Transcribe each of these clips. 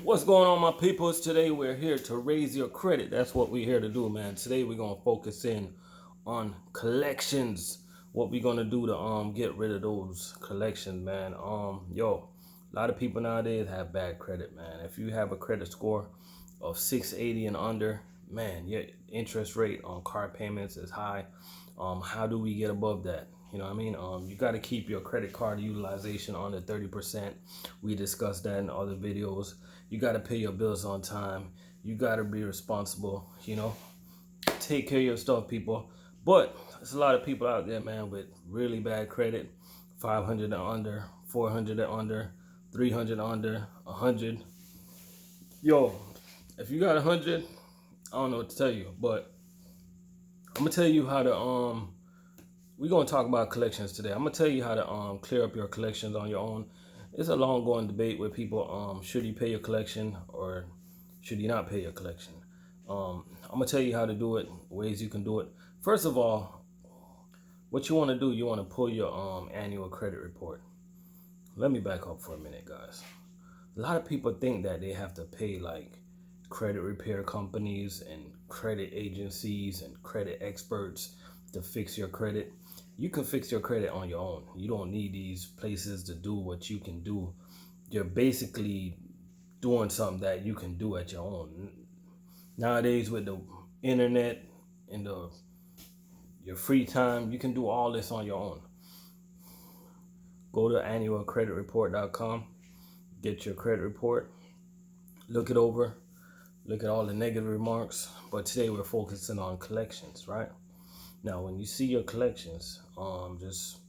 What's going on, my peoples? Today we're here to raise your credit. That's what we're here to do, man. Today we're gonna focus in on collections. What we're gonna do to get rid of those collections, man. A lot of people nowadays have bad credit, man. If you have a credit score of 680 and under, man, your interest rate on car payments is high. How do we get above that? You know what I mean? You got to keep your credit card utilization under 30%. We discussed that in other videos. You got to pay your bills on time. You got to be responsible, take care of your stuff, people. But there's a lot of people out there, man, with really bad credit, 500 and under, 400 and under, 300 under, 100. Yo, if you got 100, I don't know what to tell you, but I'm gonna tell you how to we're gonna talk about collections today. I'm gonna tell you how to clear up your collections on your own. It's a long going debate with people. Should you pay your collection or should you not pay your collection? I'm gonna tell you how to do it, ways you can do it. First of all, what you want to do, you want to pull your annual credit report. Let me back up for a minute, guys. A lot of people think that they have to pay like credit repair companies and credit agencies and credit experts to fix your credit. You can fix your credit on your own. You don't need these places to do what you can do. You're basically doing something that you can do at your own. Nowadays with the internet and your free time, you can do all this on your own. Go to annualcreditreport.com, get your credit report, look it over, look at all the negative remarks. But today we're focusing on collections, right? Now, when you see your collections, just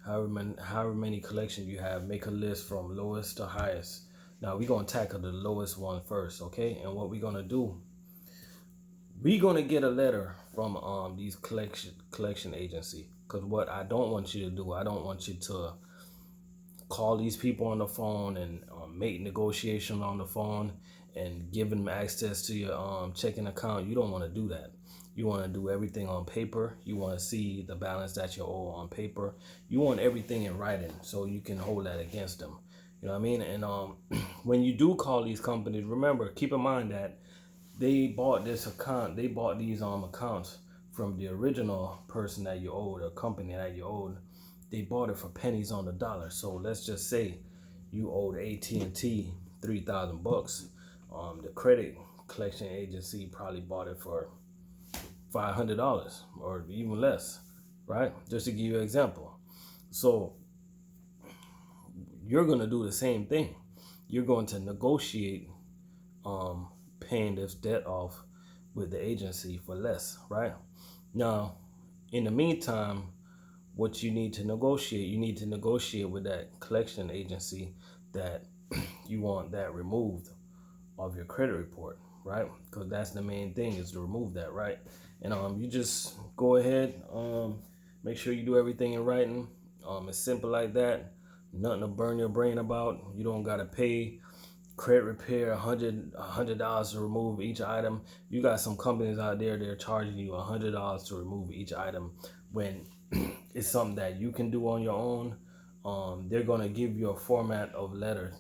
however many collections you have, make a list from lowest to highest. Now we're gonna tackle the lowest one first, okay? And what we're gonna do, we're gonna get a letter from these collection agency. Cause what I don't want you to do, I don't want you to call these people on the phone and make negotiation on the phone and give them access to your checking account. You don't want to do that. You want to do everything on paper. You want to see the balance that you owe on paper. You want everything in writing so you can hold that against them. You know what I mean? And when you do call these companies, remember, keep in mind that they bought this account. They bought these accounts from the original person that you owed, or company that you owed. They bought it for pennies on the dollar. So let's just say you owed AT&T $3,000. The credit collection agency probably bought it for $500 or even less, right? Just to give you an example. So you're going to do the same thing. You're going to negotiate paying this debt off with the agency for less, right? Now, in the meantime, what you need to negotiate with that collection agency that you want that removed of your credit report, right? Because that's the main thing, is to remove that, right? And you just go ahead, make sure you do everything in writing. It's simple like that. Nothing to burn your brain about. You don't gotta pay credit repair $100 to remove each item. You got some companies out there, they're charging you $100 to remove each item when it's something that you can do on your own. They're gonna give you a format of letters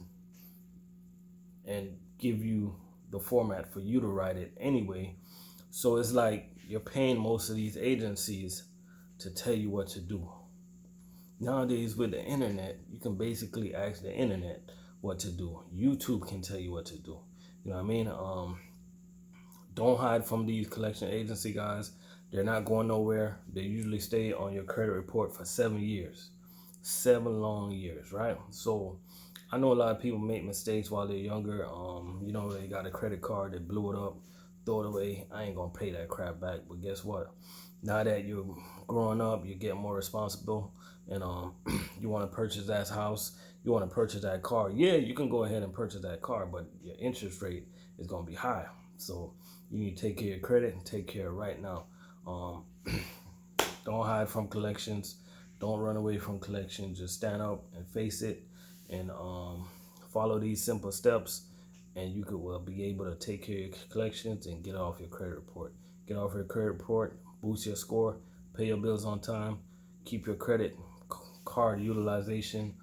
and give you the format for you to write it anyway. So it's like you're paying most of these agencies to tell you what to do. Nowadays with the internet, you can basically ask the internet what to do. YouTube can tell you what to do. You know what I mean? Don't hide from these collection agency guys. They're not going nowhere. They usually stay on your credit report for 7 years. 7 long years, right? So I know a lot of people make mistakes while they're younger. They got a credit card, they blew it up, throw it away. I ain't gonna pay that crap back. But guess what? Now that you're growing up, you get more responsible, and you want to purchase that house, you want to purchase that car. Yeah, you can go ahead and purchase that car, but your interest rate is gonna be high. So you need to take care of your credit and take care of it right now. Don't hide from collections. Don't run away from collections. Just stand up and face it, and follow these simple steps, and you could be able to take care of your collections and get off your credit report. Get off your credit report, boost your score, pay your bills on time, keep your credit card utilization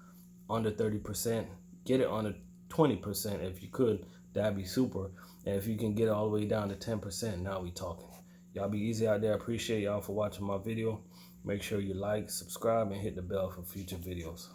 under 30%, get it under 20%. If you could, that'd be super. And if you can get all the way down to 10%, now we talking. Y'all be easy out there. Appreciate y'all for watching my video. Make sure you like, subscribe, and hit the bell for future videos.